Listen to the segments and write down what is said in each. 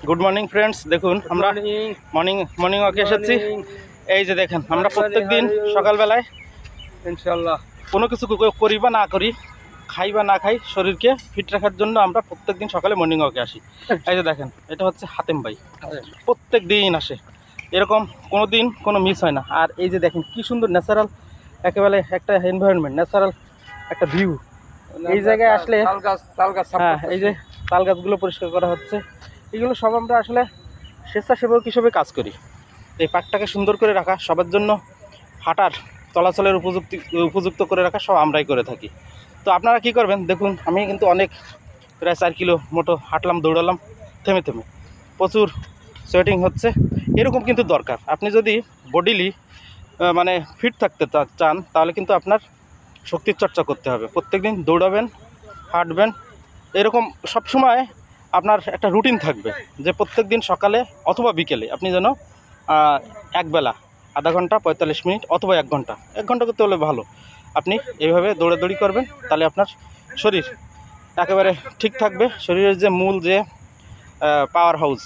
Good morning friends, দেখুন আমরা morning ওয়াকে এসেছি। এই যে দেখেন, আমরা প্রত্যেক দিন সকালবেলায় ইনশাআল্লাহ কোনো কিছু করি বা না করি, খাই বা না খাই, শরীরকে ফিট রাখার জন্য আমরা প্রত্যেক দিন সকালে মর্নিং ওয়াকে আসি। এই যে দেখেন, এটা হচ্ছে হাতেম ভাই, প্রত্যেক দিন আসে, এরকম কোনো দিন কোনো মিস হয় না। আর এই যে দেখেন কি সুন্দর ন্যাচারাল একেবারে একটা এনভায়রনমেন্ট, ন্যাচারাল একটা ভিউ। এই জায়গায় আসলে হ্যাঁ, এই যে তাল গাছগুলো পরিষ্কার করা হচ্ছে, এগুলো সব আমরা আসলে স্বেচ্ছাসেবক হিসেবে কাজ করি। এই পার্কটাকে সুন্দর করে রাখা, সবার জন্য হাঁটার চলাচলের উপযুক্ত করে রাখা সব আমরাই করে থাকি। তো আপনারা কি করবেন দেখুন, আমি কিন্তু অনেক প্রায় 4 কিলো মতো হাঁটলাম, দৌড়ালাম থেমে থেমে, প্রচুর সোয়েটিং হচ্ছে। এরকম কিন্তু দরকার। আপনি যদি বডিলি মানে ফিট থাকতে চান, তাহলে কিন্তু আপনার শক্তির চর্চা করতে হবে। প্রত্যেকদিন দৌড়াবেন, হাঁটবেন, এরকম সবসময় আপনার একটা রুটিন থাকবে যে প্রত্যেক দিন সকালে অথবা বিকেলে আপনি যেন একবেলা আধা ঘন্টা 45 মিনিট অথবা 1 ঘন্টা করতে হলে ভালো, আপনি এইভাবে দৌড়াদৌড়ি করবেন, তাহলে আপনার শরীর একেবারে ঠিক থাকবে। শরীরের যে মূল যে পাওয়ার হাউস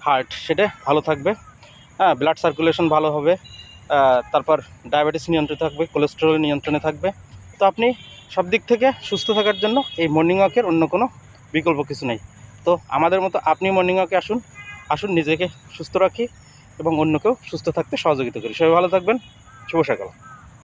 হার্ট, সেটা ভালো থাকবে, হ্যাঁ, ব্লাড সার্কুলেশন ভালো হবে, তারপর ডায়াবেটিস নিয়ন্ত্রণে থাকবে, কোলেস্টেরল নিয়ন্ত্রণে থাকবে। তো আপনি সব দিক থেকে সুস্থ থাকার জন্য এই মর্নিং ওয়াকের অন্য কোনো বিকল্প কিছু নেই। তো আমাদের মতো আপনি মর্নিং ওয়াকে আসুন, নিজেকে সুস্থ রাখি এবং অন্যকেও সুস্থ থাকতে সহযোগিতা করি। সবাই ভালো থাকবেন। শুভ সকাল।